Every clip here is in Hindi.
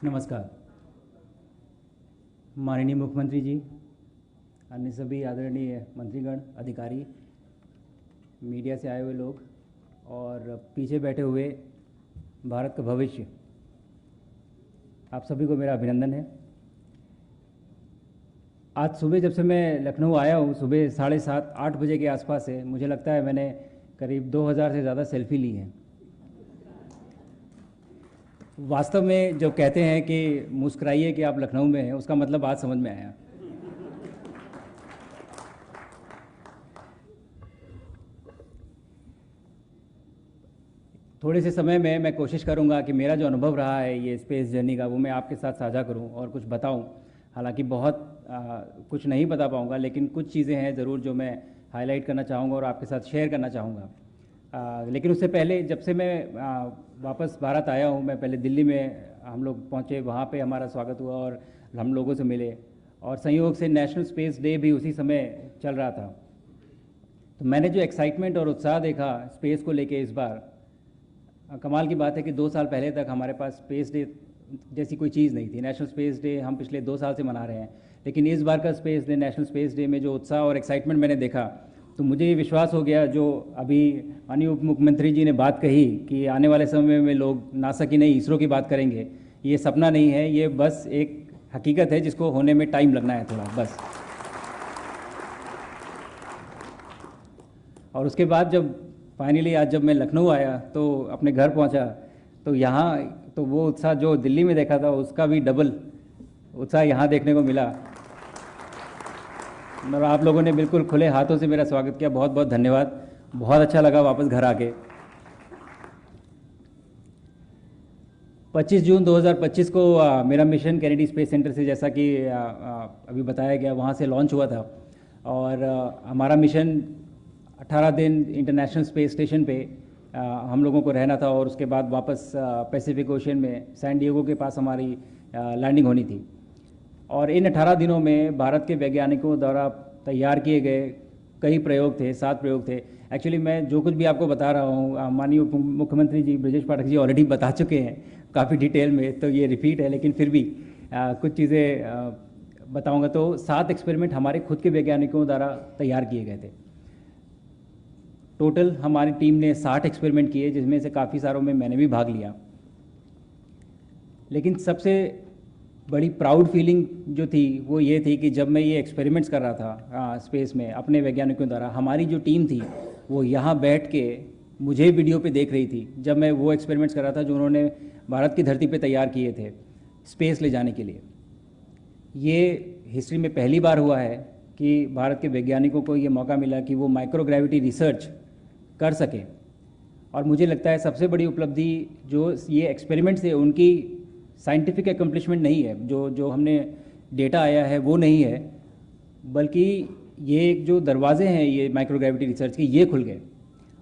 नमस्कार। माननीय मुख्यमंत्री जी, अन्य सभी आदरणीय मंत्रीगण, अधिकारी, मीडिया से आए हुए लोग और पीछे बैठे हुए भारत का भविष्य, आप सभी को मेरा अभिनंदन है। आज सुबह जब से मैं लखनऊ आया हूँ, सुबह 7:30-8 बजे के आसपास से, मुझे लगता है मैंने करीब 2000 से ज़्यादा सेल्फी ली हैं। वास्तव में जो कहते हैं कि मुस्कुराइए कि आप लखनऊ में हैं, उसका मतलब आज समझ में आया। थोड़े से समय में मैं कोशिश करूंगा कि मेरा जो अनुभव रहा है ये स्पेस जर्नी का, वो मैं आपके साथ साझा करूं और कुछ बताऊं। हालांकि बहुत कुछ नहीं बता पाऊंगा, लेकिन कुछ चीज़ें हैं ज़रूर जो मैं हाईलाइट करना चाहूँगा और आपके साथ शेयर करना चाहूँगा। लेकिन उससे पहले, जब से मैं वापस भारत आया हूँ, मैं पहले दिल्ली में हम लोग पहुँचे, वहाँ पे हमारा स्वागत हुआ और हम लोगों से मिले, और संयोग से नेशनल स्पेस डे भी उसी समय चल रहा था। तो मैंने जो एक्साइटमेंट और उत्साह देखा स्पेस को लेके इस बार, कमाल की बात है कि 2 साल पहले तक हमारे पास स्पेस डे जैसी कोई चीज़ नहीं थी। नेशनल स्पेस डे हम पिछले 2 साल से मना रहे हैं, लेकिन इस बार का space day, national space day में जो उत्साह और एक्साइटमेंट मैंने देखा, तो मुझे ये विश्वास हो गया, जो अभी माननीय उप मुख्यमंत्री जी ने बात कही कि आने वाले समय में लोग नासा की नहीं, इसरो की बात करेंगे, ये सपना नहीं है, ये बस एक हकीकत है जिसको होने में टाइम लगना है थोड़ा, बस। और उसके बाद जब फाइनली आज जब मैं लखनऊ आया, तो अपने घर पहुंचा, तो यहाँ तो वो उत्साह जो दिल्ली में देखा था उसका भी डबल उत्साह यहाँ देखने को मिला। और आप लोगों ने बिल्कुल खुले हाथों से मेरा स्वागत किया, बहुत बहुत धन्यवाद। बहुत अच्छा लगा वापस घर आके। 25 जून 2025 को मेरा मिशन कैनेडी स्पेस सेंटर से, जैसा कि अभी बताया गया, वहाँ से लॉन्च हुआ था। और हमारा मिशन 18 दिन इंटरनेशनल स्पेस स्टेशन पे हम लोगों को रहना था, और उसके बाद वापस पैसिफिक ओशन में सैन डिएगो के पास हमारी लैंडिंग होनी थी। और इन 18 दिनों में भारत के वैज्ञानिकों द्वारा तैयार किए गए कई प्रयोग थे, 7 प्रयोग थे। एक्चुअली मैं जो कुछ भी आपको बता रहा हूँ, माननीय मुख्यमंत्री जी ब्रजेश पाठक जी ऑलरेडी बता चुके हैं काफ़ी डिटेल में, तो ये रिपीट है, लेकिन फिर भी कुछ चीज़ें बताऊँगा। तो 7 एक्सपेरिमेंट हमारे खुद के वैज्ञानिकों द्वारा तैयार किए गए थे। टोटल हमारी टीम ने 60 एक्सपेरिमेंट किए, जिसमें से काफ़ी सारों में मैंने भी भाग लिया। लेकिन सबसे बड़ी प्राउड फीलिंग जो थी वो ये थी कि जब मैं ये एक्सपेरिमेंट्स कर रहा था स्पेस में अपने वैज्ञानिकों द्वारा, हमारी जो टीम थी वो यहाँ बैठ के मुझे वीडियो पे देख रही थी, जब मैं वो एक्सपेरिमेंट्स कर रहा था जो उन्होंने भारत की धरती पे तैयार किए थे स्पेस ले जाने के लिए। ये हिस्ट्री में पहली बार हुआ है कि भारत के वैज्ञानिकों को ये मौका मिला कि वो माइक्रोग्रेविटी रिसर्च कर सकें। और मुझे लगता है सबसे बड़ी उपलब्धि जो ये एक्सपेरिमेंट से, उनकी साइंटिफिक एकम्प्लिशमेंट नहीं है, जो हमने डेटा आया है वो नहीं है, बल्कि ये जो दरवाजे हैं ये माइक्रोग्रेविटी रिसर्च के, ये खुल गए।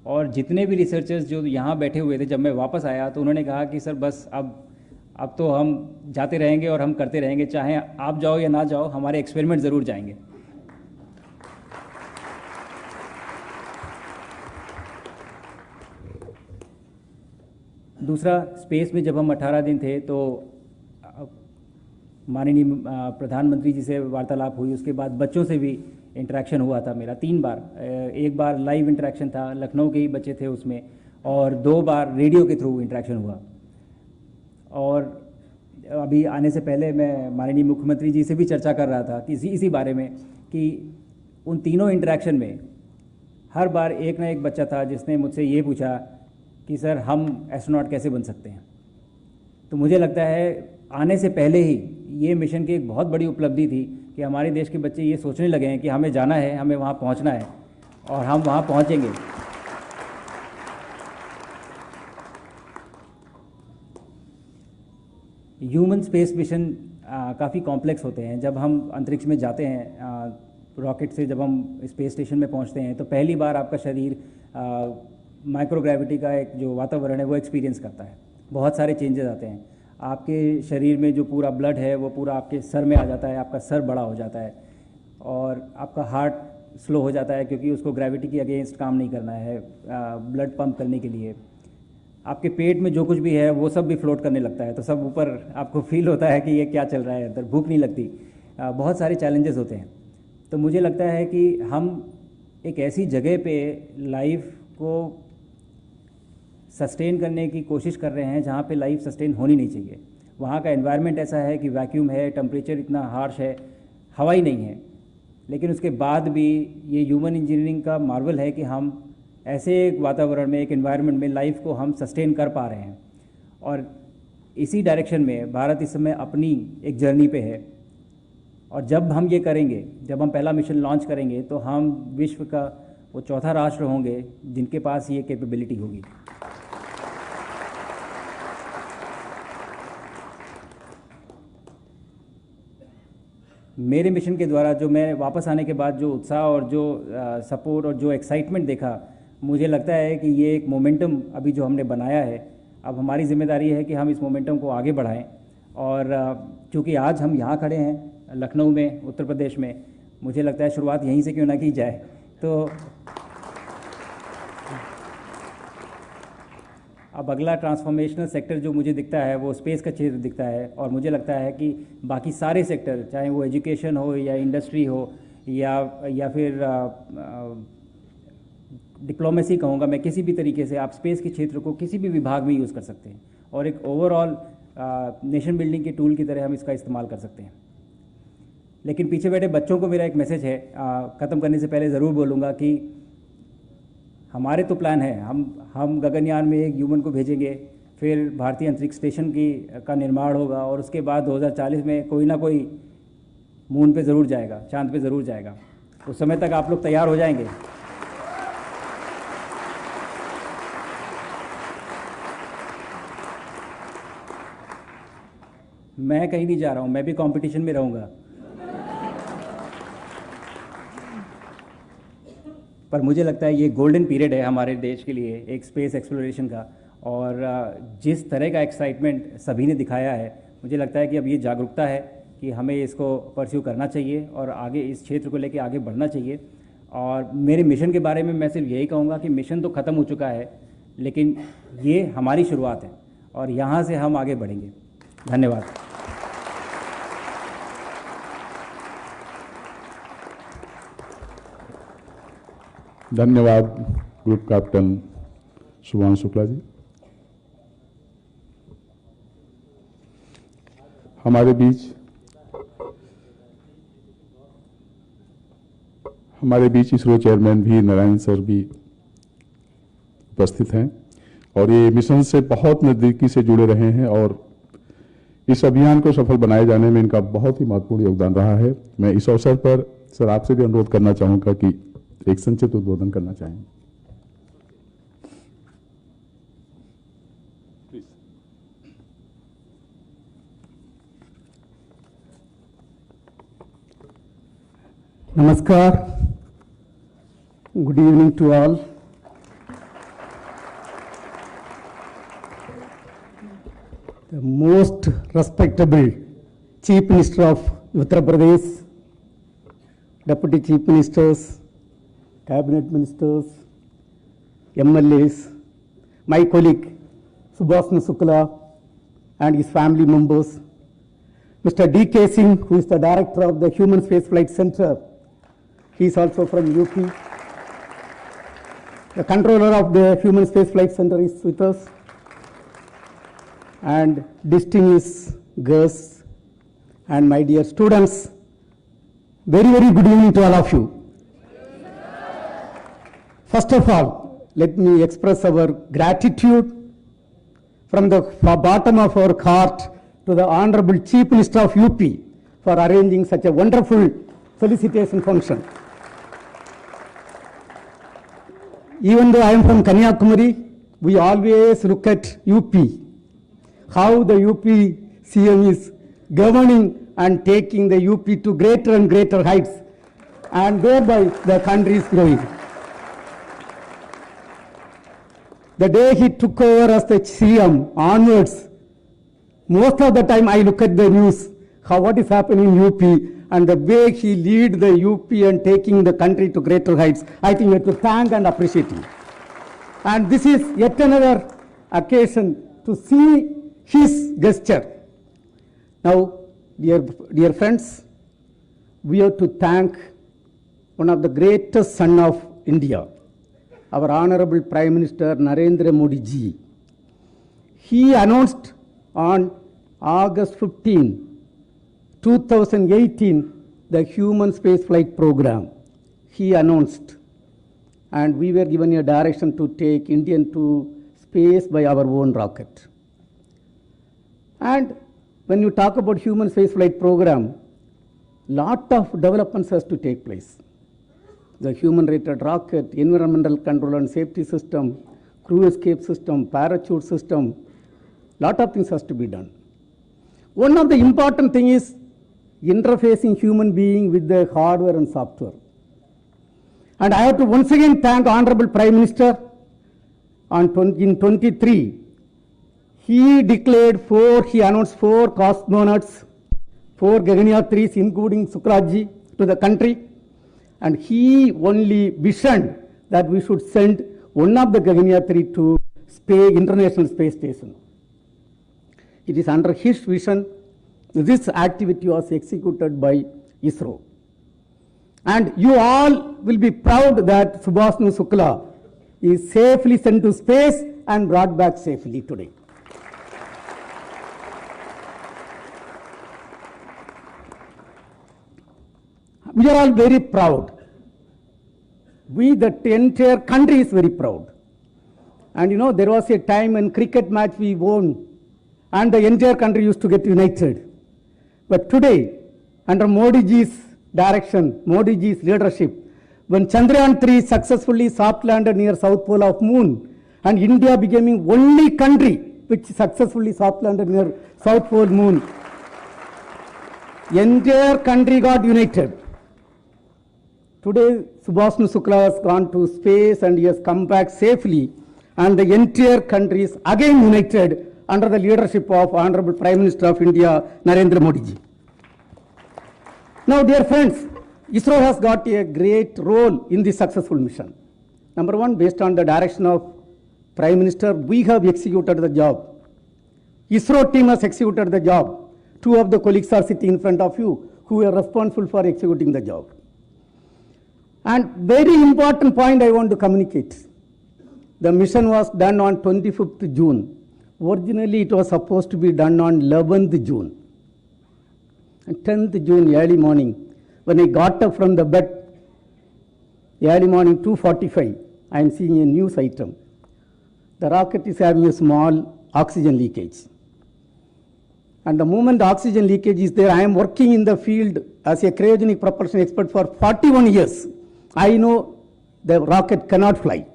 और जितने भी रिसर्चर्स जो यहाँ बैठे हुए थे, जब मैं वापस आया तो उन्होंने कहा कि सर बस अब तो हम जाते रहेंगे और हम करते रहेंगे, चाहे आप जाओ या ना जाओ, हमारे एक्सपेरिमेंट ज़रूर जाएंगे। दूसरा, स्पेस में जब हम 18 दिन थे तो माननीय प्रधानमंत्री जी से वार्तालाप हुई, उसके बाद बच्चों से भी इंटरेक्शन हुआ था मेरा 3 बार। एक बार लाइव इंटरेक्शन था, लखनऊ के ही बच्चे थे उसमें, और 2 बार रेडियो के थ्रू इंटरेक्शन हुआ। और अभी आने से पहले मैं माननीय मुख्यमंत्री जी से भी चर्चा कर रहा था कि इसी बारे में, कि उन तीनों इंटरेक्शन में हर बार एक ना एक बच्चा था जिसने मुझसे ये पूछा कि सर हम एस्ट्रोनॉट कैसे बन सकते हैं। तो मुझे लगता है आने से पहले ही ये मिशन की एक बहुत बड़ी उपलब्धि थी कि हमारे देश के बच्चे ये सोचने लगे हैं कि हमें जाना है, हमें वहाँ पहुँचना है, और हम वहाँ पहुँचेंगे। ह्यूमन स्पेस मिशन काफ़ी कॉम्प्लेक्स होते हैं। जब हम अंतरिक्ष में जाते हैं रॉकेट से, जब हम स्पेस स्टेशन में पहुँचते हैं, तो पहली बार आपका शरीर माइक्रोग्रेविटी का एक जो वातावरण है वो एक्सपीरियंस करता है। बहुत सारे चेंजेस आते हैं। आपके शरीर में जो पूरा ब्लड है वो पूरा आपके सर में आ जाता है, आपका सर बड़ा हो जाता है, और आपका हार्ट स्लो हो जाता है क्योंकि उसको ग्रेविटी के अगेंस्ट काम नहीं करना है ब्लड पंप करने के लिए। आपके पेट में जो कुछ भी है वो सब भी फ्लोट करने लगता है, तो सब ऊपर आपको फील होता है कि ये क्या चल रहा है अंदर, भूख नहीं लगती, बहुत सारे चैलेंजेस होते हैं। तो मुझे लगता है कि हम एक ऐसी जगह पे लाइफ को सस्टेन करने की कोशिश कर रहे हैं जहाँ पे लाइफ सस्टेन होनी नहीं चाहिए। वहाँ का एनवायरनमेंट ऐसा है कि वैक्यूम है, टेम्परेचर इतना हार्श है, हवा ही नहीं है, लेकिन उसके बाद भी ये ह्यूमन इंजीनियरिंग का मार्वल है कि हम ऐसे एक वातावरण में, एक एनवायरनमेंट में लाइफ को हम सस्टेन कर पा रहे हैं। और इसी डायरेक्शन में भारत इस समय अपनी एक जर्नी पे है, और जब हम ये करेंगे, जब हम पहला मिशन लॉन्च करेंगे, तो हम विश्व का वो चौथा राष्ट्र होंगे जिनके पास ये कैपेबिलिटी होगी। मेरे मिशन के द्वारा जो मैं वापस आने के बाद जो उत्साह और जो सपोर्ट और जो एक्साइटमेंट देखा, मुझे लगता है कि ये एक मोमेंटम अभी जो हमने बनाया है, अब हमारी जिम्मेदारी है कि हम इस मोमेंटम को आगे बढ़ाएं। और क्योंकि आज हम यहाँ खड़े हैं लखनऊ में, उत्तर प्रदेश में, मुझे लगता है शुरुआत यहीं से क्यों ना की जाए। तो अब अगला ट्रांसफॉर्मेशनल सेक्टर जो मुझे दिखता है वो स्पेस का क्षेत्र दिखता है, और मुझे लगता है कि बाकी सारे सेक्टर, चाहे वो एजुकेशन हो या इंडस्ट्री हो या फिर डिप्लोमेसी कहूँगा मैं, किसी भी तरीके से आप स्पेस के क्षेत्र को किसी भी विभाग में यूज़ कर सकते हैं, और एक ओवरऑल नेशन बिल्डिंग के टूल की तरह हम इसका इस्तेमाल कर सकते हैं। लेकिन पीछे बैठे बच्चों को मेरा एक मैसेज है, ख़त्म करने से पहले ज़रूर बोलूँगा कि हमारे तो प्लान है, हम गगनयान में एक ह्यूमन को भेजेंगे, फिर भारतीय अंतरिक्ष स्टेशन का निर्माण होगा, और उसके बाद 2040 में कोई ना कोई मून पे ज़रूर जाएगा, चांद पे ज़रूर जाएगा। उस समय तक आप लोग तैयार हो जाएंगे? मैं कहीं नहीं जा रहा हूँ, मैं भी कंपटीशन में रहूँगा। पर मुझे लगता है ये गोल्डन पीरियड है हमारे देश के लिए, एक स्पेस एक्सप्लोरेशन का, और जिस तरह का एक्साइटमेंट सभी ने दिखाया है, मुझे लगता है कि अब ये जागरूकता है कि हमें इसको परस्यू करना चाहिए और आगे इस क्षेत्र को लेकर आगे बढ़ना चाहिए। और मेरे मिशन के बारे में मैं सिर्फ यही कहूँगा कि मिशन तो ख़त्म हो चुका है, लेकिन ये हमारी शुरुआत है और यहाँ से हम आगे बढ़ेंगे। धन्यवाद। धन्यवाद ग्रुप कैप्टन शुभांशु शुक्ला जी। हमारे बीच इसरो चेयरमैन भी नारायण सर भी उपस्थित हैं, और ये मिशन से बहुत नज़दीकी से जुड़े रहे हैं, और इस अभियान को सफल बनाए जाने में इनका बहुत ही महत्वपूर्ण योगदान रहा है। मैं इस अवसर पर सर आपसे भी अनुरोध करना चाहूँगा कि एक संक्षिप्त उद्बोधन करना चाहेंगे। Namaskar. Good evening to all. The most respectable Chief Minister of Uttar Pradesh, Deputy Chief Ministers, Cabinet Ministers, MLAs, my colleague Subhasna Shukla and his family members, Mr. D.K. Singh, who is the Director of the Human Spaceflight Center, he is also from UP. The controller of the Human Spaceflight Center is with us, and distinguished guests and my dear students, very, very good evening to all of you. First of all, let me express our gratitude from the bottom of our heart to the Honorable Chief Minister of UP for arranging such a wonderful felicitation function. Even though I am from Kanyakumari, we always look at UP, how the UP CM is governing and taking the UP to greater and greater heights, and thereby the country is growing. The day he took over as the CM onwards, most of the time I look at the news, what is happening in UP, and the way he lead the UP and taking the country to greater heights, I think we have to thank and appreciate him. And this is yet another occasion to see his gesture. Now, dear friends, we have to thank one of the greatest sons of India, our Honorable Prime Minister Narendra Modi ji. He announced on August 15, 2018, the human spaceflight program. He announced, and we were given a direction to take Indian to space by our own rocket. And when you talk about human spaceflight program, lot of developments has to take place. The human-rated rocket, environmental control and safety system, crew escape system, parachute system, lot of things has to be done. One of the important thing is interfacing human being with the hardware and software. And I have to once again thank Honorable Prime Minister in 23. He announced 4 cosmonauts, 4 Gaganyatris, including Sukraj to the country. And he only visioned that we should send one of the Gaganyatri to International Space Station. It is under his vision this activity was executed by ISRO. And you all will be proud that Subhashnu Shukla is safely sent to space and brought back safely today. We are all very proud. The entire country is very proud. And you know, there was a time when cricket match we won and the entire country used to get united. But today, under Modi ji's direction, Modi ji's leadership, when Chandrayaan 3 successfully soft landed near South Pole of Moon and India becoming only country which successfully soft landed near South Pole Moon, entire country got united. Today, Subhashnu Shukla has gone to space and he has come back safely, and the entire country is again united under the leadership of Honorable Prime Minister of India, Narendra Modi ji. Now, dear friends, ISRO has got a great role in this successful mission. Number one, based on the direction of Prime Minister, we have executed the job. ISRO team has executed the job. 2 of the colleagues are sitting in front of you who are responsible for executing the job. And very important point I want to communicate. The mission was done on 25th June. Originally, it was supposed to be done on 11th June. And 10th June, early morning, when I got up from the bed, early morning 2:45, I am seeing a news item. The rocket is having a small oxygen leakage. And the moment the oxygen leakage is there, I am working in the field as a cryogenic propulsion expert for 41 years. I know the rocket cannot fly.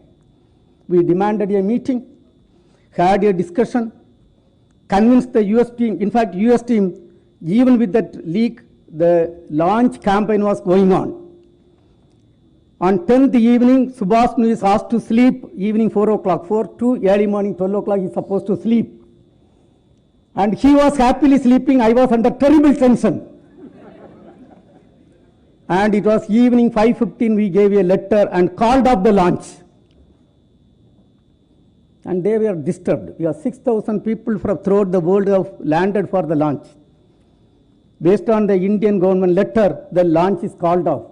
We demanded a meeting, had a discussion, convinced the US team. In fact, US team, even with that leak, the launch campaign was going on. On 10th evening, Subhashnu is asked to sleep, evening 4 o'clock, 4 to early morning 12 o'clock, he is supposed to sleep. And he was happily sleeping, I was under terrible tension. And it was evening 5:15, we gave a letter and called off the launch. And they were disturbed. We have 6,000 people from throughout the world have landed for the launch. Based on the Indian government letter, the launch is called off.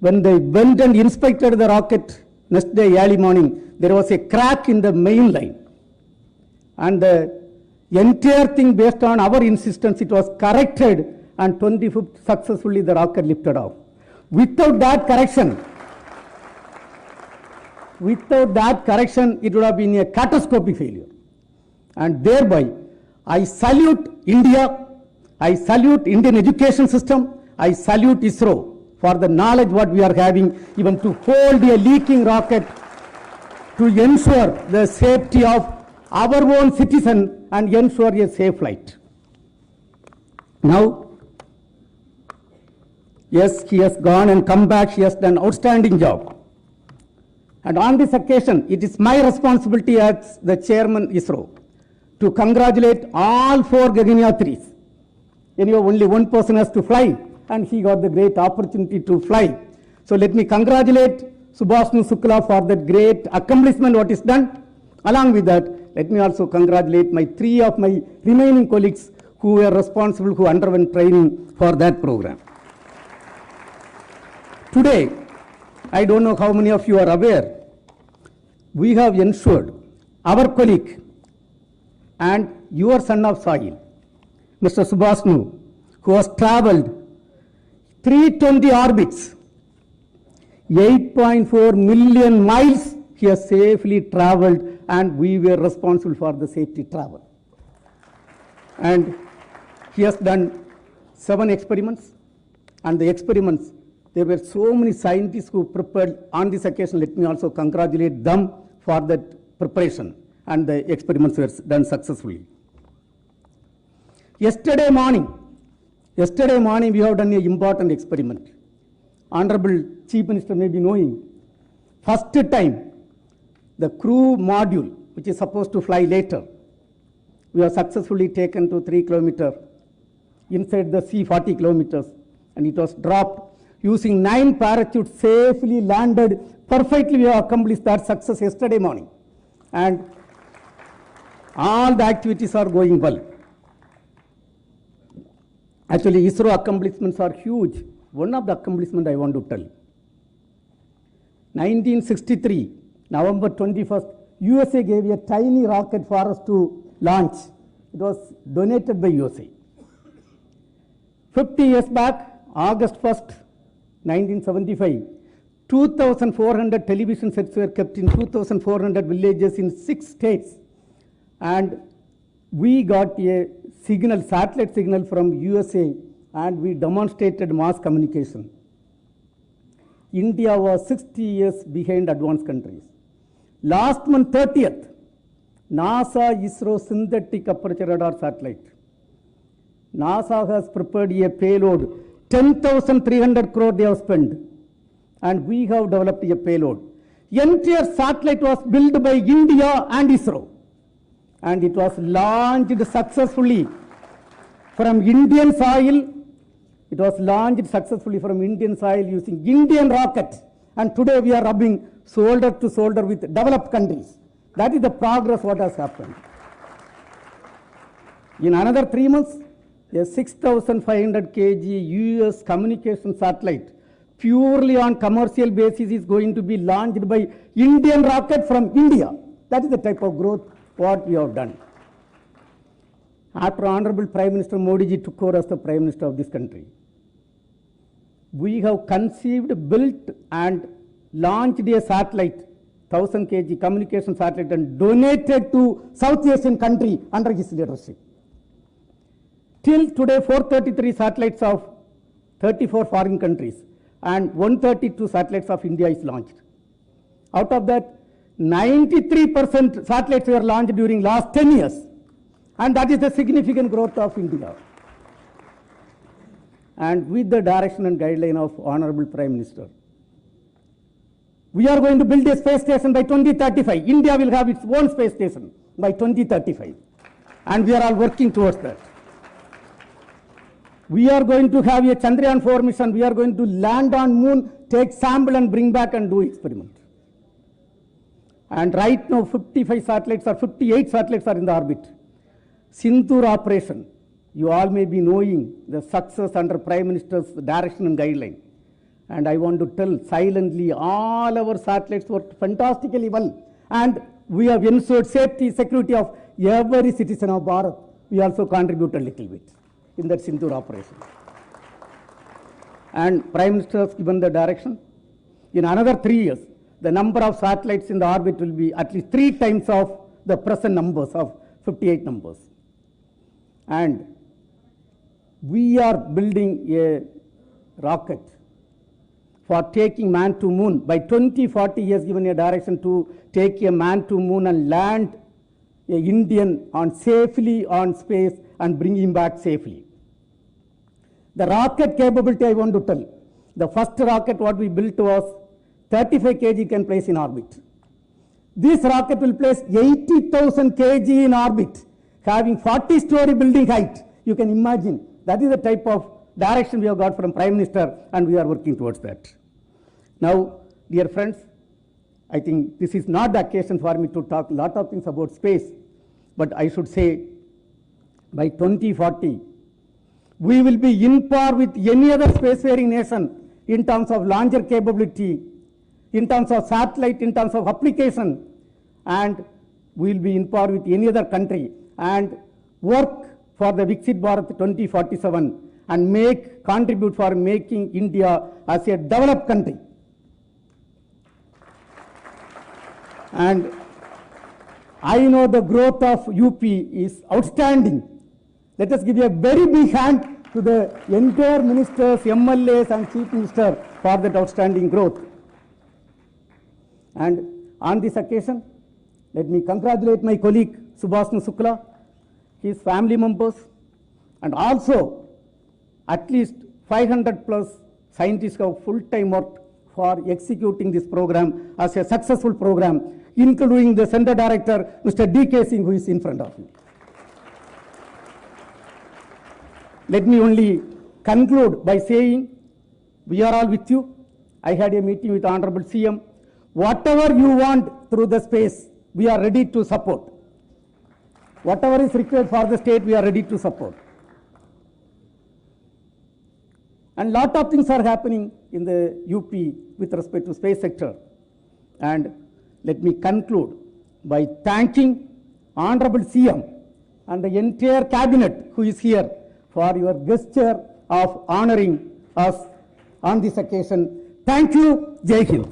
When they went and inspected the rocket next day early morning, there was a crack in the main line. And the entire thing, based on our insistence, it was corrected, and 25th successfully the rocket lifted off. Without that correction, it would have been a catastrophic failure. And thereby, I salute India, I salute Indian education system, I salute ISRO for the knowledge what we are having, even to hold a leaking rocket to ensure the safety of our own citizen and ensure a safe flight. Now, yes, he has gone and come back, he has done outstanding job. And on this occasion, it is my responsibility as the chairman ISRO to congratulate all 4 Gaganyatris. Anyway, only one person has to fly, and he got the great opportunity to fly. So let me congratulate Subhashnu Shukla for that great accomplishment what is done. Along with that, Let me also congratulate my three of my remaining colleagues who were responsible, who underwent training for that program. Today, I don't know how many of you are aware, we have ensured our colleague and your son of soil, Mr. Subhasnu, who has traveled 320 orbits, 8.4 million miles he has safely traveled, and we were responsible for the safety travel. And he has done 7 experiments, and the experiments, there were so many scientists who prepared on this occasion. Let me also congratulate them for that preparation, and the experiments were done successfully. Yesterday morning we have done an important experiment. Honorable Chief Minister may be knowing, first time the crew module, which is supposed to fly later, we have successfully taken to 3 kilometers inside the sea, 40 kilometers, and it was dropped using 9 parachutes, safely landed perfectly. We have accomplished that success yesterday morning, and all the activities are going well. Actually, ISRO accomplishments are huge. One of the accomplishments I want to tell. 1963, November 21st, USA gave a tiny rocket for us to launch. It was donated by USA. 50 years back, August 1st, 1975, 2,400 television sets were kept in 2,400 villages in 6 states. And we got a signal, satellite signal from USA, and we demonstrated mass communication. India was 60 years behind advanced countries. Last month 30th, NASA ISRO synthetic aperture radar satellite. NASA has prepared a payload, 10,300 crore they have spent, and we have developed a payload. Entire satellite was built by India and ISRO, and it was launched successfully from Indian soil. It was launched successfully from Indian soil using Indian rocket, and today we are rubbing shoulder to shoulder with developed countries. That is the progress what has happened. In another 3 months, a 6,500 kg US communication satellite purely on commercial basis is going to be launched by Indian rocket from India. That is the type of growth what we have done. After Honorable Prime Minister Modi ji took over as the Prime Minister of this country, we have conceived, built and launched a satellite, 1,000 kg communication satellite, and donated to South Asian country under his leadership. Till today, 433 satellites of 34 foreign countries and 132 satellites of India is launched. Out of that, 93% satellites were launched during last 10 years. And that is the significant growth of India. And with the direction and guideline of Honorable Prime Minister, we are going to build a space station by 2035. India will have its own space station by 2035. And we are all working towards that. We are going to have a Chandrayaan 4 mission. We are going to land on moon, take sample and bring back and do experiment. And right now 55 satellites or 58 satellites are in the orbit. Sindoor operation, you all may be knowing the success under Prime Minister's direction and guideline. And I want to tell silently, all our satellites worked fantastically well. And we have ensured safety, security of every citizen of Bharat. We also contribute a little bit in that Sindoor operation. And Prime Minister has given the direction. In another 3 years, the number of satellites in the orbit will be at least 3 times of the present numbers of 58 numbers. And we are building a rocket for taking man to moon. By 2040, he has given a direction to take a man to moon and land an Indian safely on space and bring him back safely. The rocket capability I want to tell. The first rocket what we built was 35 kg can place in orbit. This rocket will place 80,000 kg in orbit, having 40-story building height. You can imagine. That is the type of direction we have got from Prime Minister, and we are working towards that. Now, dear friends, I think this is not the occasion for me to talk a lot of things about space. but I should say by 2040, we will be in par with any other spacefaring nation in terms of launcher capability, in terms of satellite, in terms of application, and we will be in par with any other country, and work for the Viksit Bharat 2047 and contribute for making India as a developed country. And I know the growth of UP is outstanding. Let us give a very big hand to the entire ministers, MLAs and Chief Minister for that outstanding growth. And on this occasion, let me congratulate my colleague Subhashnu Shukla, his family members, and also at least 500 plus scientists have full-time worked for executing this program as a successful program, including the Center Director, Mr. D.K. Singh, who is in front of me. Let me only conclude by saying, we are all with you. I had a meeting with Honorable CM. Whatever you want through the space, we are ready to support. Whatever is required for the state, we are ready to support. And lot of things are happening in the UP with respect to space sector. And let me conclude by thanking Honorable CM and the entire cabinet who is here for your gesture of honoring us on this occasion. Thank you. Jai Hind.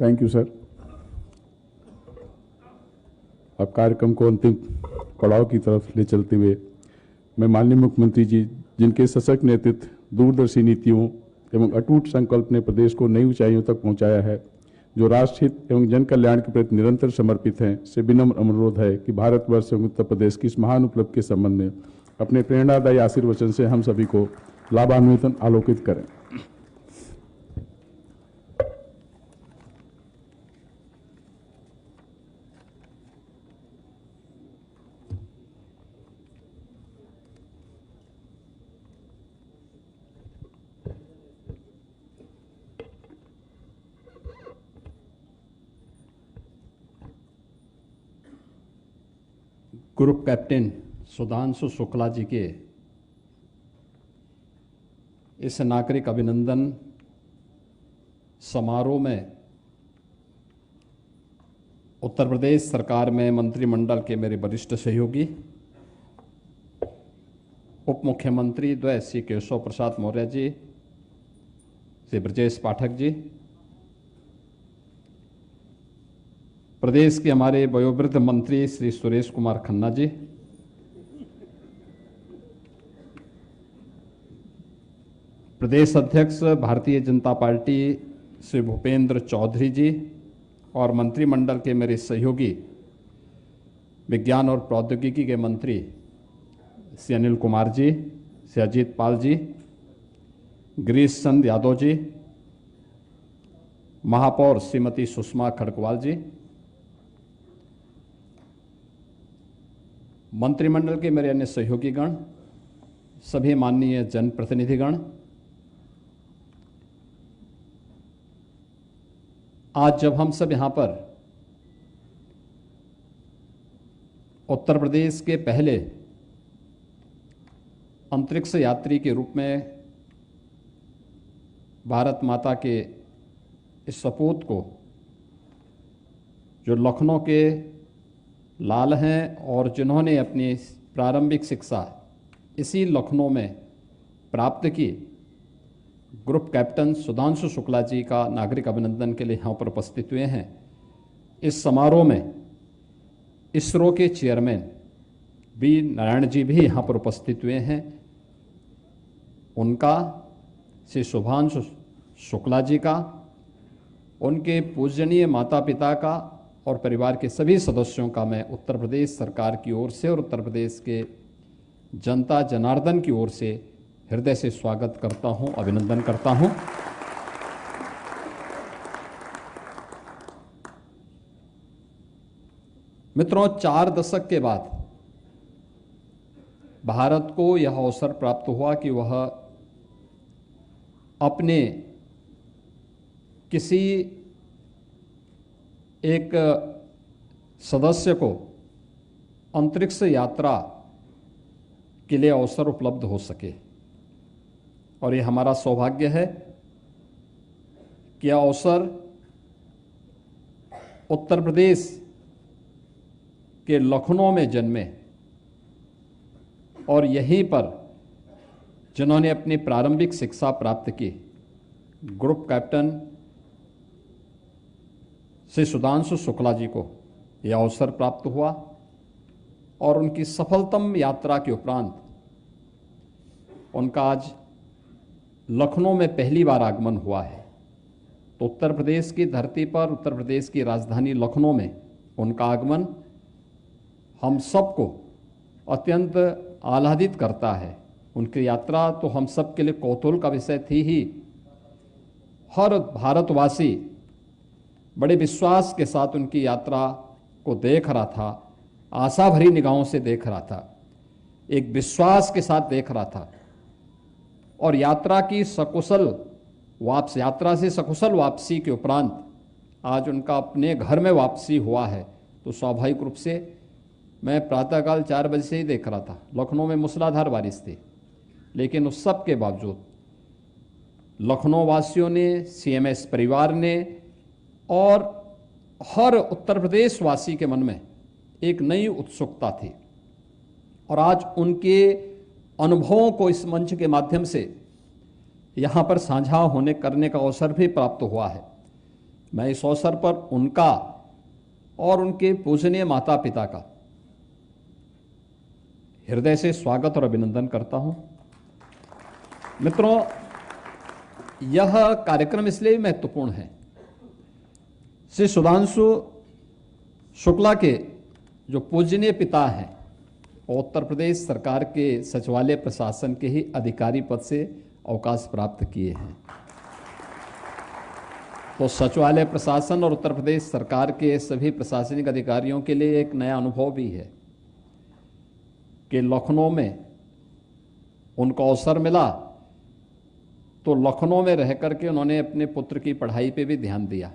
Thank you sir. अब कार्यक्रम को अंतिम पड़ाव की तरफ ले चलते हुए मैं माननीय मुख्यमंत्री जी, जिनके सशक्त नेतृत्व, दूरदर्शी नीतियों एवं अटूट संकल्प ने प्रदेश को नई ऊंचाइयों तक पहुंचाया है, जो राष्ट्रहित एवं जन कल्याण के प्रति निरंतर समर्पित हैं, से विनम्र अनुरोध है कि भारतवर्ष एवं उत्तर प्रदेश की इस महान उपलब्धि के संबंध में अपने प्रेरणादायी आशीर्वचन से हम सभी को लाभान्वित आलोकित करें। ग्रुप कैप्टन सुधांशु शुक्ला जी के इस नागरिक अभिनंदन समारोह में उत्तर प्रदेश सरकार में मंत्रिमंडल के मेरे वरिष्ठ सहयोगी, उप मुख्यमंत्री द्वय श्री केशव प्रसाद मौर्य जी, श्री ब्रजेश पाठक जी, प्रदेश के हमारे वयोवृद्ध मंत्री श्री सुरेश कुमार खन्ना जी, प्रदेश अध्यक्ष भारतीय जनता पार्टी श्री भूपेंद्र चौधरी जी और मंत्रिमंडल के मेरे सहयोगी विज्ञान और प्रौद्योगिकी के मंत्री श्री अनिल कुमार जी, श्री अजीत पाल जी, गिरीश चंद यादव जी, महापौर श्रीमती सुषमा खड़गवाल जी, मंत्रिमंडल के मेरे अन्य सहयोगीगण, सभी माननीय जनप्रतिनिधिगण, आज जब हम सब यहाँ पर उत्तर प्रदेश के पहले अंतरिक्ष यात्री के रूप में भारत माता के इस सपूत को, जो लखनऊ के लाल हैं और जिन्होंने अपनी प्रारंभिक शिक्षा इसी लखनऊ में प्राप्त की, ग्रुप कैप्टन सुधांशु शुक्ला जी का नागरिक अभिनंदन के लिए यहाँ पर उपस्थित हुए हैं। इस समारोह में इसरो के चेयरमैन बी नारायण जी भी यहाँ पर उपस्थित हुए हैं। उनका, श्री शुभांशु शुक्ला जी का, उनके पूजनीय माता पिता का और परिवार के सभी सदस्यों का मैं उत्तर प्रदेश सरकार की ओर से और उत्तर प्रदेश के जनता जनार्दन की ओर से हृदय से स्वागत करता हूं, अभिनंदन करता हूं। मित्रों, 4 दशक के बाद भारत को यह अवसर प्राप्त हुआ कि वह अपने किसी एक सदस्य को अंतरिक्ष यात्रा के लिए अवसर उपलब्ध हो सके। और ये हमारा सौभाग्य है कि यह अवसर उत्तर प्रदेश के लखनऊ में जन्मे और यहीं पर जिन्होंने अपनी प्रारंभिक शिक्षा प्राप्त की, ग्रुप कैप्टन श्री सुधांशु शुक्ला जी को यह अवसर प्राप्त हुआ और उनकी सफलतम यात्रा के उपरांत उनका आज लखनऊ में पहली बार आगमन हुआ है। तो उत्तर प्रदेश की धरती पर, उत्तर प्रदेश की राजधानी लखनऊ में उनका आगमन हम सबको अत्यंत आह्लादित करता है। उनकी यात्रा तो हम सब के लिए कौतूहल का विषय थी ही। हर भारतवासी बड़े विश्वास के साथ उनकी यात्रा को देख रहा था, आशा भरी निगाहों से देख रहा था, एक विश्वास के साथ देख रहा था। और यात्रा से सकुशल वापसी के उपरांत आज उनका अपने घर में वापसी हुआ है। तो स्वाभाविक रूप से मैं प्रातःकाल 4 बजे से ही देख रहा था। लखनऊ में मूसलाधार बारिश थी, लेकिन उस सब के बावजूद लखनऊ वासियों ने, सीएमएस परिवार ने और हर उत्तर प्रदेश वासी के मन में एक नई उत्सुकता थी। और आज उनके अनुभवों को इस मंच के माध्यम से यहाँ पर साझा करने का अवसर भी प्राप्त हुआ है। मैं इस अवसर पर उनका और उनके पूजनीय माता पिता का हृदय से स्वागत और अभिनंदन करता हूं। मित्रों, यह कार्यक्रम इसलिए महत्वपूर्ण है। श्री सुधांशु शुक्ला के जो पूजनीय पिता हैं, उत्तर प्रदेश सरकार के सचिवालय प्रशासन के ही अधिकारी पद से अवकाश प्राप्त किए हैं। तो सचिवालय प्रशासन और उत्तर प्रदेश सरकार के सभी प्रशासनिक अधिकारियों के लिए एक नया अनुभव भी है कि लखनऊ में उनको अवसर मिला तो लखनऊ में रह करके उन्होंने अपने पुत्र की पढ़ाई पे भी ध्यान दिया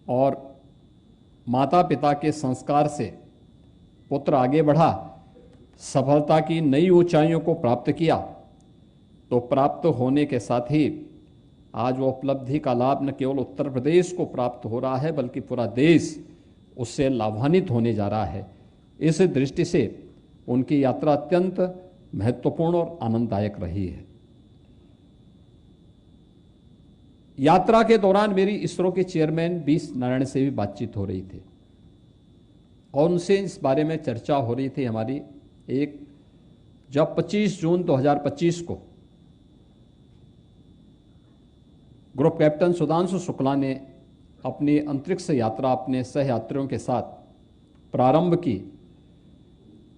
और माता पिता के संस्कार से पुत्र आगे बढ़ा, सफलता की नई ऊंचाइयों को प्राप्त किया। तो प्राप्त होने के साथ ही आज वो उपलब्धि का लाभ न केवल उत्तर प्रदेश को प्राप्त हो रहा है, बल्कि पूरा देश उससे लाभान्वित होने जा रहा है। इस दृष्टि से उनकी यात्रा अत्यंत महत्वपूर्ण और आनंददायक रही है। यात्रा के दौरान मेरी इसरो के चेयरमैन बी नारायण से भी बातचीत हो रही थी और उनसे इस बारे में चर्चा हो रही थी हमारी। जब 25 जून 2025 को ग्रुप कैप्टन सुधांशु शुक्ला ने अपनी अंतरिक्ष यात्रा अपने सहयात्रियों के साथ प्रारंभ की,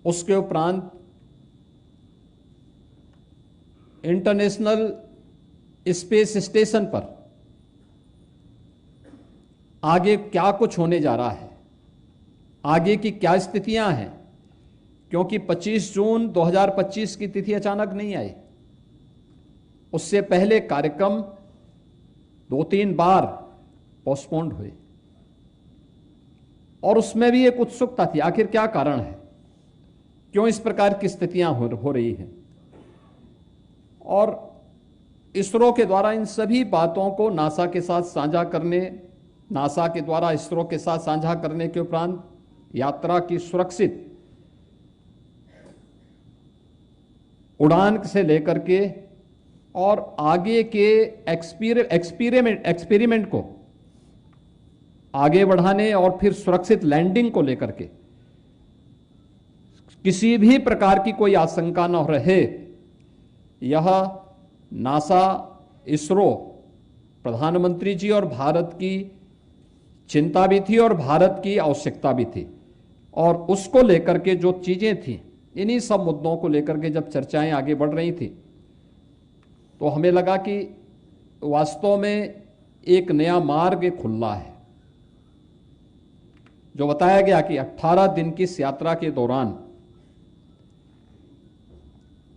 उसके उपरांत इंटरनेशनल स्पेस स्टेशन पर आगे क्या कुछ होने जा रहा है, आगे की क्या स्थितियां हैं, क्योंकि 25 जून 2025 की तिथि अचानक नहीं आई। उससे पहले कार्यक्रम 2-3 बार पोस्टपोन्ड हुए और उसमें भी एक उत्सुकता थी, आखिर क्या कारण है, क्यों इस प्रकार की स्थितियां हो रही हैं। और इसरो के द्वारा इन सभी बातों को नासा के द्वारा इसरो के साथ साझा करने के उपरांत यात्रा की सुरक्षित उड़ान से लेकर के और आगे के एक्सपेरिमेंट को आगे बढ़ाने और फिर सुरक्षित लैंडिंग को लेकर के किसी भी प्रकार की कोई आशंका न रहे, यह नासा, इसरो, प्रधानमंत्री जी और भारत की चिंता भी थी और भारत की आवश्यकता भी थी। और उसको लेकर के जो चीजें थी, इन्हीं सब मुद्दों को लेकर के जब चर्चाएं आगे बढ़ रही थी तो हमें लगा कि वास्तव में एक नया मार्ग खुला है। जो बताया गया कि 18 दिन की इस यात्रा के दौरान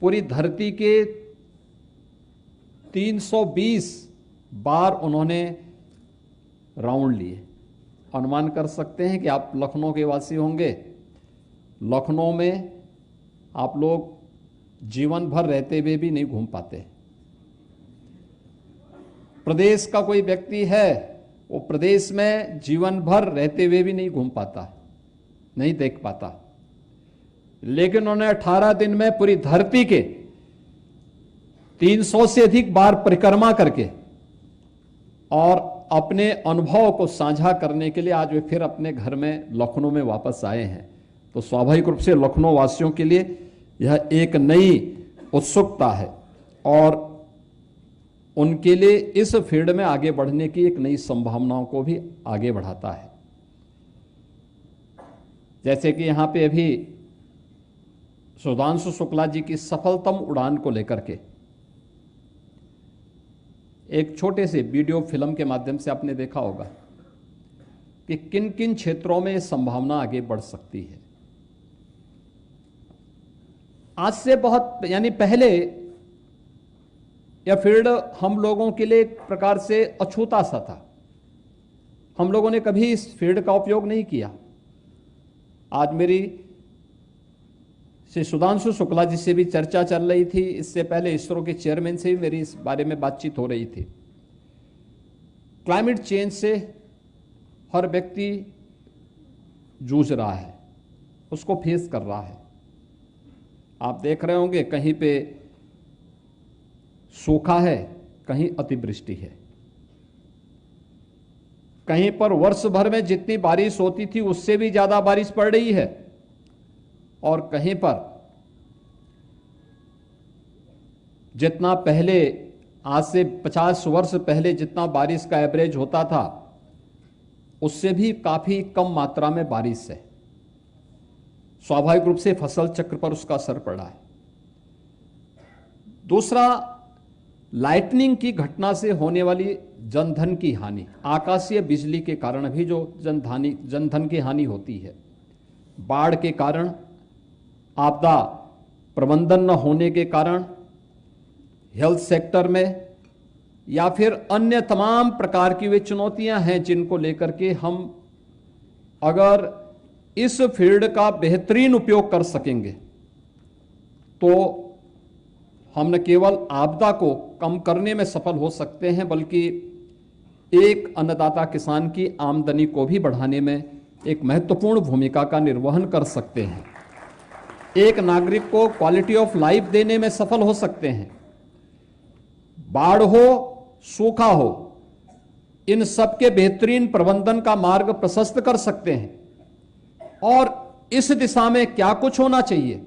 पूरी धरती के 320 बार उन्होंने राउंड लिए। अनुमान कर सकते हैं कि आप लखनऊ के वासी होंगे। लखनऊ में आप लोग जीवन भर रहते हुए भी नहीं घूम पाते। प्रदेश का कोई व्यक्ति है, वो प्रदेश में जीवन भर रहते हुए भी नहीं घूम पाता, नहीं देख पाता, लेकिन उन्होंने 18 दिन में पूरी धरती के 300 से अधिक बार परिक्रमा करके और अपने अनुभव को साझा करने के लिए आज वे फिर अपने घर में लखनऊ में वापस आए हैं। तो स्वाभाविक रूप से लखनऊ वासियों के लिए यह एक नई उत्सुकता है और उनके लिए इस फील्ड में आगे बढ़ने की एक नई संभावनाओं को भी आगे बढ़ाता है। जैसे कि यहां पे अभी सुधांशु शुक्ला जी की सफलतम उड़ान को लेकर के एक छोटे से वीडियो फिल्म के माध्यम से आपने देखा होगा कि किन किन क्षेत्रों में संभावना आगे बढ़ सकती है। आज से बहुत पहले यह फील्ड हम लोगों के लिए एक प्रकार से अछूता सा था। हम लोगों ने कभी इस फील्ड का उपयोग नहीं किया। आज मेरी श्री सुधांशु शुक्ला जी से भी चर्चा चल रही थी, इससे पहले इसरो के चेयरमैन से भी मेरी इस बारे में बातचीत हो रही थी। क्लाइमेट चेंज से हर व्यक्ति जूझ रहा है, उसको फेस कर रहा है। आप देख रहे होंगे कहीं पे सूखा है, कहीं अतिवृष्टि है, कहीं पर वर्ष भर में जितनी बारिश होती थी उससे भी ज्यादा बारिश पड़ रही है और कहीं पर जितना पहले आज से 50 वर्ष पहले जितना बारिश का एवरेज होता था उससे भी काफी कम मात्रा में बारिश है। स्वाभाविक रूप से फसल चक्र पर उसका असर पड़ा है। दूसरा, लाइटनिंग की घटना से होने वाली जनधन की हानि, आकाशीय बिजली के कारण भी जो जनधन की हानि होती है, बाढ़ के कारण, आपदा प्रबंधन न होने के कारण, हेल्थ सेक्टर में या फिर अन्य तमाम प्रकार की वे चुनौतियां हैं जिनको लेकर के हम अगर इस फील्ड का बेहतरीन उपयोग कर सकेंगे तो हम न केवल आपदा को कम करने में सफल हो सकते हैं बल्कि एक अन्नदाता किसान की आमदनी को भी बढ़ाने में एक महत्वपूर्ण भूमिका का निर्वहन कर सकते हैं। एक नागरिक को क्वालिटी ऑफ लाइफ देने में सफल हो सकते हैं। बाढ़ हो, सूखा हो, इन सब के बेहतरीन प्रबंधन का मार्ग प्रशस्त कर सकते हैं। और इस दिशा में क्या कुछ होना चाहिए,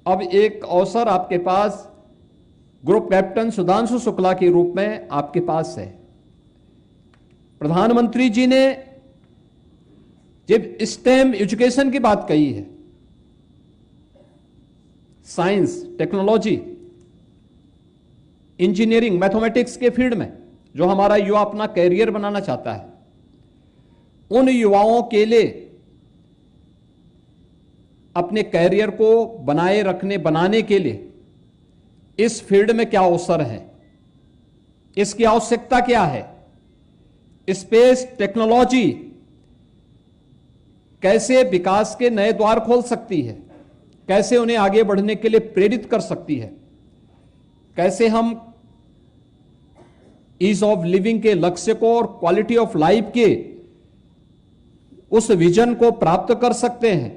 अब एक अवसर आपके पास ग्रुप कैप्टन सुधांशु शुक्ला के रूप में आपके पास है। प्रधानमंत्री जी ने जब स्टेम एजुकेशन की बात कही है, साइंस, टेक्नोलॉजी, इंजीनियरिंग, मैथमेटिक्स के फील्ड में जो हमारा युवा अपना कैरियर बनाना चाहता है, उन युवाओं के लिए अपने कैरियर को बनाने के लिए इस फील्ड में क्या अवसर है, इसकी आवश्यकता क्या है, स्पेस टेक्नोलॉजी कैसे विकास के नए द्वार खोल सकती है, कैसे उन्हें आगे बढ़ने के लिए प्रेरित कर सकती है, कैसे हम ईज ऑफ लिविंग के लक्ष्य को और क्वालिटी ऑफ लाइफ के उस विजन को प्राप्त कर सकते हैं,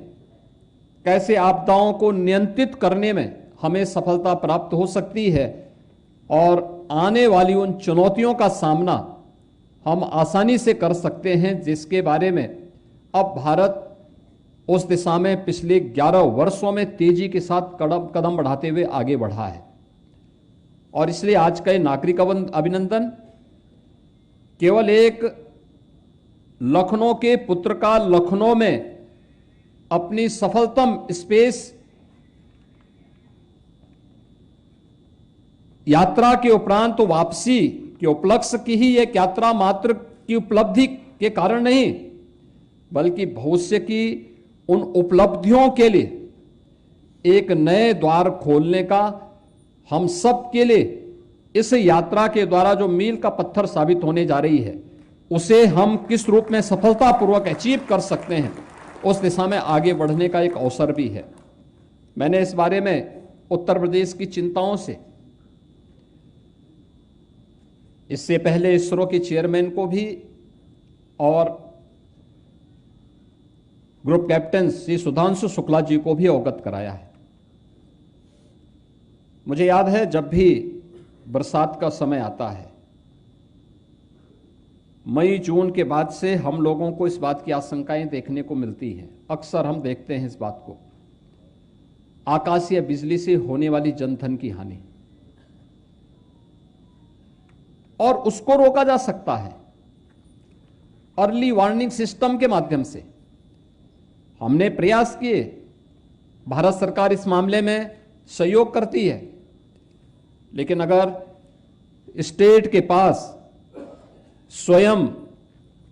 कैसे आपदाओं को नियंत्रित करने में हमें सफलता प्राप्त हो सकती है और आने वाली उन चुनौतियों का सामना हम आसानी से कर सकते हैं, जिसके बारे में अब भारत उस दिशा में पिछले 11 वर्षों में तेजी के साथ कदम बढ़ाते हुए आगे बढ़ा है। और इसलिए आज का ये नागरिक अभिनंदन केवल एक लखनऊ के पुत्र का लखनऊ में अपनी सफलतम स्पेस यात्रा के उपरांत तो वापसी के उपलक्ष्य की ही एक यात्रा मात्र की उपलब्धि के कारण नहीं, बल्कि भविष्य की उन उपलब्धियों के लिए एक नए द्वार खोलने का हम सब के लिए इस यात्रा के द्वारा जो मील का पत्थर साबित होने जा रही है, उसे हम किस रूप में सफलतापूर्वक अचीव कर सकते हैं, उस दिशा में आगे बढ़ने का एक अवसर भी है। मैंने इस बारे में उत्तर प्रदेश की चिंताओं से इससे पहले इसरो के चेयरमैन को भी और ग्रुप कैप्टन श्री सुधांशु शुक्ला जी को भी अवगत कराया है। मुझे याद है जब भी बरसात का समय आता है, मई जून के बाद से हम लोगों को इस बात की आशंकाएं देखने को मिलती हैं। अक्सर हम देखते हैं इस बात को, आकाशीय बिजली से होने वाली जनधन की हानि, और उसको रोका जा सकता है अर्ली वार्निंग सिस्टम के माध्यम से। हमने प्रयास किए, भारत सरकार इस मामले में सहयोग करती है, लेकिन अगर स्टेट के पास स्वयं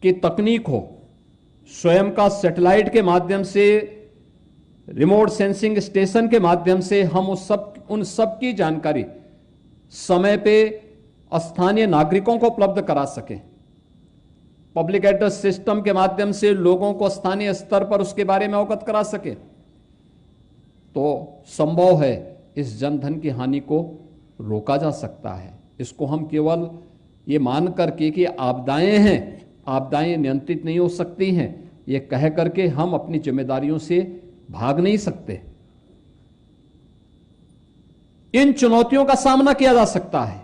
की तकनीक हो, स्वयं का सैटेलाइट के माध्यम से, रिमोट सेंसिंग स्टेशन के माध्यम से हम उन सब की जानकारी समय पे स्थानीय नागरिकों को उपलब्ध करा सकें, पब्लिक एड्रेस सिस्टम के माध्यम से लोगों को स्थानीय स्तर पर उसके बारे में अवगत करा सके, तो संभव है इस जनधन की हानि को रोका जा सकता है। इसको हम केवल ये मान करके कि आपदाएं हैं, आपदाएं नियंत्रित नहीं हो सकती हैं, ये कह करके हम अपनी जिम्मेदारियों से भाग नहीं सकते। इन चुनौतियों का सामना किया जा सकता है।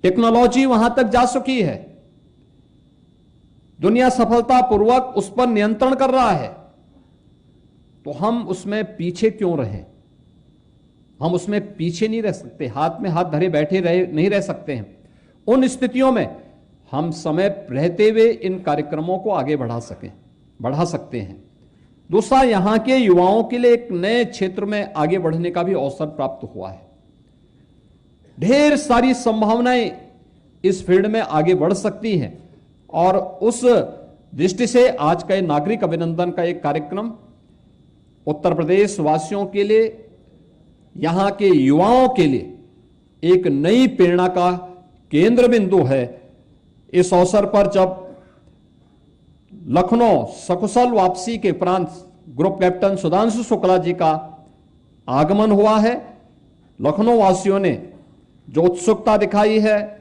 टेक्नोलॉजी वहां तक जा चुकी है, दुनिया सफलतापूर्वक उस पर नियंत्रण कर रहा है, तो हम उसमें पीछे क्यों रहें? हम उसमें पीछे नहीं रह सकते, हाथ में हाथ धरे बैठे नहीं रह सकते हैं। उन स्थितियों में हम समय रहते हुए इन कार्यक्रमों को आगे बढ़ा सकते हैं। दूसरा, यहां के युवाओं के लिए एक नए क्षेत्र में आगे बढ़ने का भी अवसर प्राप्त हुआ है। ढेर सारी संभावनाएं इस फील्ड में आगे बढ़ सकती हैं, और उस दृष्टि से आज का नागरिक अभिनंदन का एक कार्यक्रम उत्तर प्रदेश वासियों के लिए, यहां के युवाओं के लिए एक नई प्रेरणा का केंद्र बिंदु है। इस अवसर पर जब लखनऊ सकुशल वापसी के उपरांत ग्रुप कैप्टन सुधांशु शुक्ला जी का आगमन हुआ है, लखनऊ वासियों ने जो उत्सुकता दिखाई है,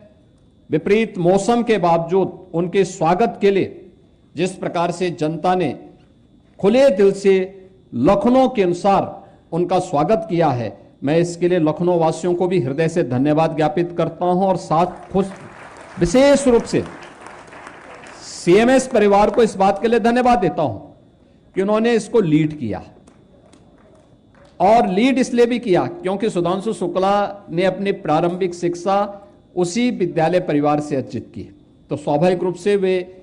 विपरीत मौसम के बावजूद उनके स्वागत के लिए जिस प्रकार से जनता ने खुले दिल से लखनऊ के अनुसार उनका स्वागत किया है, मैं इसके लिए लखनऊ वासियों को भी हृदय से धन्यवाद ज्ञापित करता हूं, और साथ खुश विशेष रूप से सीएमएस परिवार को इस बात के लिए धन्यवाद देता हूं कि उन्होंने इसको लीड किया, और लीड इसलिए भी किया क्योंकि सुधांशु शुक्ला ने अपनी प्रारंभिक शिक्षा उसी विद्यालय परिवार से अर्जित की, तो स्वाभाविक रूप से वे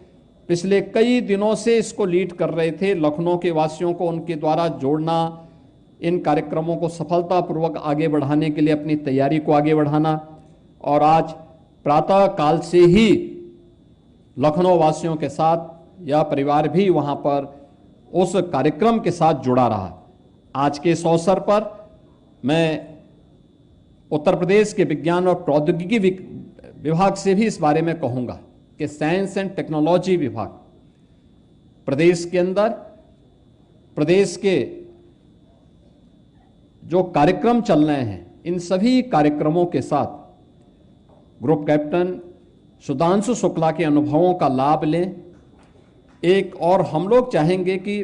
पिछले कई दिनों से इसको लीड कर रहे थे। लखनऊ के वासियों को उनके द्वारा जोड़ना, इन कार्यक्रमों को सफलतापूर्वक आगे बढ़ाने के लिए अपनी तैयारी को आगे बढ़ाना, और आज प्रातः काल से ही लखनऊ वासियों के साथ यह परिवार भी वहां पर उस कार्यक्रम के साथ जुड़ा रहा। आज के इस अवसर पर मैं उत्तर प्रदेश के विज्ञान और प्रौद्योगिकी विभाग से भी इस बारे में कहूंगा कि साइंस एंड टेक्नोलॉजी विभाग प्रदेश के अंदर, प्रदेश के जो कार्यक्रम चल रहे हैं, इन सभी कार्यक्रमों के साथ ग्रुप कैप्टन सुधांशु शुक्ला के अनुभवों का लाभ लें। एक और हम लोग चाहेंगे कि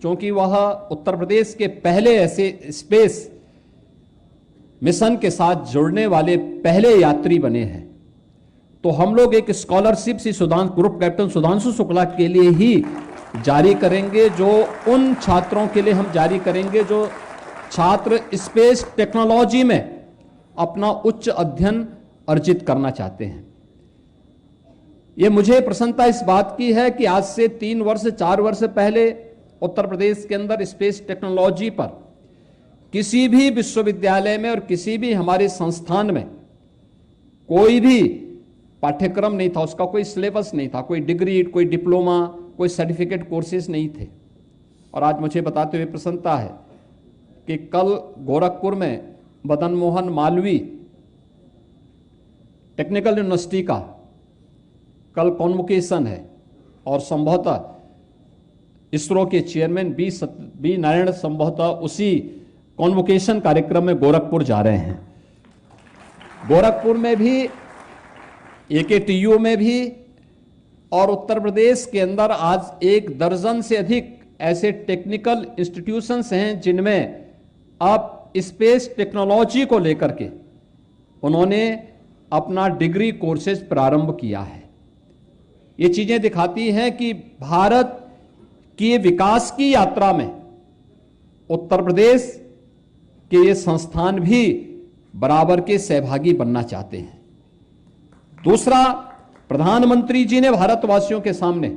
चूंकि वह उत्तर प्रदेश के पहले ऐसे स्पेस मिशन के साथ जुड़ने वाले पहले यात्री बने हैं, तो हम लोग एक scholarship C group captain Sudhanshu Shukla के लिए ही जारी करेंगे, जो उन छात्रों के लिए हम जारी करेंगे जो छात्र स्पेस टेक्नोलॉजी में अपना उच्च अध्ययन अर्जित करना चाहते हैं। ये मुझे प्रसन्नता इस बात की है कि आज से 3 वर्ष 4 वर्ष पहले उत्तर प्रदेश के अंदर स्पेस टेक्नोलॉजी पर किसी भी विश्वविद्यालय में और किसी भी हमारे संस्थान में कोई भी पाठ्यक्रम नहीं था, उसका कोई सिलेबस नहीं था, कोई डिग्री, कोई डिप्लोमा, कोई सर्टिफिकेट कोर्सेज नहीं थे। और आज मुझे बताते हुए प्रसन्नता है कि कल गोरखपुर में मदन मोहन मालवीय टेक्निकल यूनिवर्सिटी का कल कॉन्वोकेशन है और संभवतः इसरो के चेयरमैन बी नारायण संभवतः उसी कॉन्वोकेशन कार्यक्रम में गोरखपुर जा रहे हैं। गोरखपुर में भी, AKTU में भी और उत्तर प्रदेश के अंदर आज 1 दर्जन से अधिक ऐसे टेक्निकल इंस्टीट्यूशंस हैं जिनमें अब स्पेस टेक्नोलॉजी को लेकर के उन्होंने अपना डिग्री कोर्सेज प्रारंभ किया है। ये चीजें दिखाती हैं कि भारत की विकास की यात्रा में उत्तर प्रदेश के ये संस्थान भी बराबर के सहभागी बनना चाहते हैं। दूसरा, प्रधानमंत्री जी ने भारतवासियों के सामने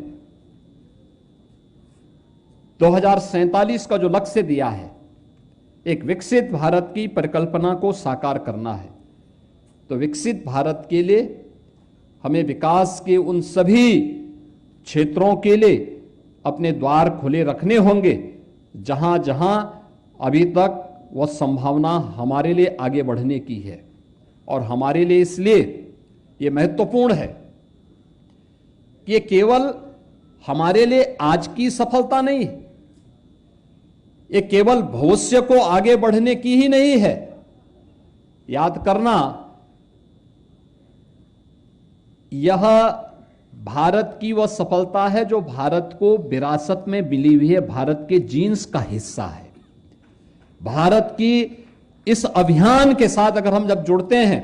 2047 का जो लक्ष्य दिया है, एक विकसित भारत की परिकल्पना को साकार करना है। तो विकसित भारत के लिए हमें विकास के उन सभी क्षेत्रों के लिए अपने द्वार खुले रखने होंगे जहां जहां अभी तक वह संभावना हमारे लिए आगे बढ़ने की है। और हमारे लिए इसलिए ये महत्वपूर्ण है कि ये केवल हमारे लिए आज की सफलता नहीं है, ये केवल भविष्य को आगे बढ़ने की ही नहीं है। याद करना, यह भारत की वह सफलता है जो भारत को विरासत में मिली हुई है, भारत के जीन्स का हिस्सा है। भारत की इस अभियान के साथ अगर हम जब जुड़ते हैं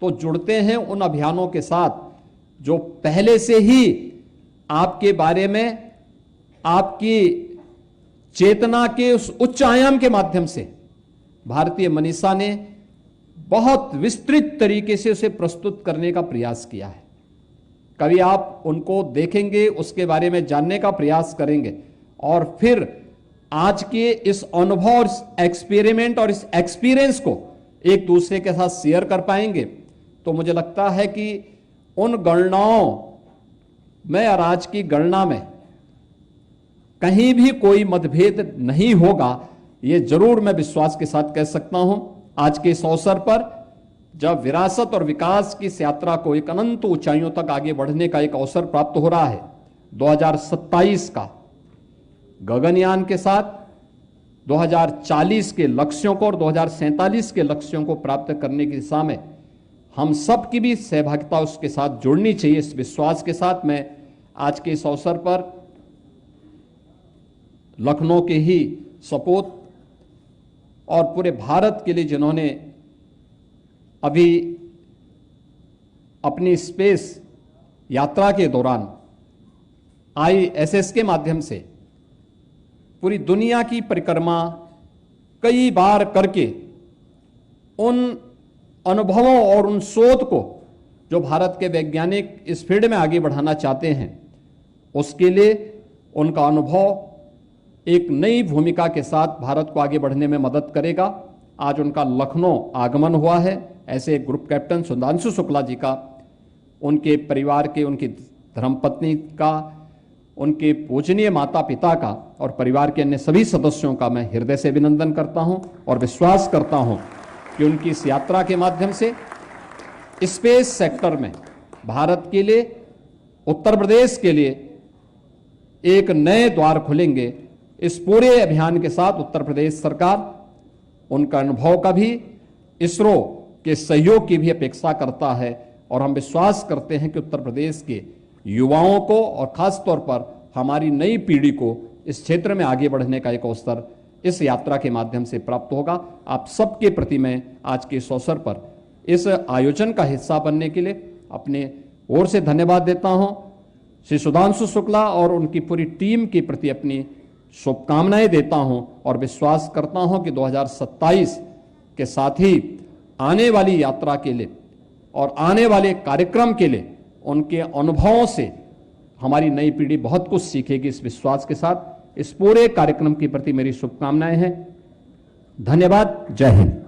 तो जुड़ते हैं उन अभियानों के साथ जो पहले से ही आपके बारे में, आपकी चेतना के उस उच्च आयाम के माध्यम से भारतीय मनीषा ने बहुत विस्तृत तरीके से उसे प्रस्तुत करने का प्रयास किया है। कभी आप उनको देखेंगे, उसके बारे में जानने का प्रयास करेंगे और फिर आज के इस अनुभव और इस एक्सपेरिमेंट और इस एक्सपीरियंस को एक दूसरे के साथ शेयर कर पाएंगे। तो मुझे लगता है कि उन गणनाओं में और आज की गणना में कहीं भी कोई मतभेद नहीं होगा, ये जरूर मैं विश्वास के साथ कह सकता हूं। आज के इस अवसर पर जब विरासत और विकास की इस यात्रा को एक अनंत ऊंचाइयों तक आगे बढ़ने का एक अवसर प्राप्त हो रहा है, 2027 का गगनयान के साथ 2040 के लक्ष्यों को और 2047 के लक्ष्यों को प्राप्त करने की दिशा में हम सब की भी सहभागिता उसके साथ जुड़नी चाहिए। इस विश्वास के साथ मैं आज के इस अवसर पर लखनऊ के ही सपूत और पूरे भारत के लिए जिन्होंने अभी अपनी स्पेस यात्रा के दौरान ISS के माध्यम से पूरी दुनिया की परिक्रमा कई बार करके उन अनुभवों और उन शोध को जो भारत के वैज्ञानिक इस फील्ड में आगे बढ़ाना चाहते हैं, उसके लिए उनका अनुभव एक नई भूमिका के साथ भारत को आगे बढ़ने में मदद करेगा। आज उनका लखनऊ आगमन हुआ है। ऐसे ग्रुप कैप्टन सुधांशु शुक्ला जी का, उनके परिवार के, उनकी धर्मपत्नी का, उनके पूजनीय माता पिता का और परिवार के अन्य सभी सदस्यों का मैं हृदय से अभिनंदन करता हूं और विश्वास करता हूं कि उनकी इस यात्रा के माध्यम से स्पेस सेक्टर में भारत के लिए, उत्तर प्रदेश के लिए एक नए द्वार खुलेंगे। इस पूरे अभियान के साथ उत्तर प्रदेश सरकार उनका अनुभव का भी, इसरो के सहयोग की भी अपेक्षा करता है और हम विश्वास करते हैं कि उत्तर प्रदेश के युवाओं को और खास तौर पर हमारी नई पीढ़ी को इस क्षेत्र में आगे बढ़ने का एक अवसर इस यात्रा के माध्यम से प्राप्त होगा। आप सबके प्रति मैं आज के इस अवसर पर इस आयोजन का हिस्सा बनने के लिए अपने ओर से धन्यवाद देता हूं। श्री सुधांशु शुक्ला और उनकी पूरी टीम के प्रति अपनी शुभकामनाएं देता हूं और विश्वास करता हूं कि 2027 के साथ ही आने वाली यात्रा के लिए और आने वाले कार्यक्रम के लिए उनके अनुभवों से हमारी नई पीढ़ी बहुत कुछ सीखेगी। इस विश्वास के साथ इस पूरे कार्यक्रम के प्रति मेरी शुभकामनाएं हैं। धन्यवाद। जय हिंद।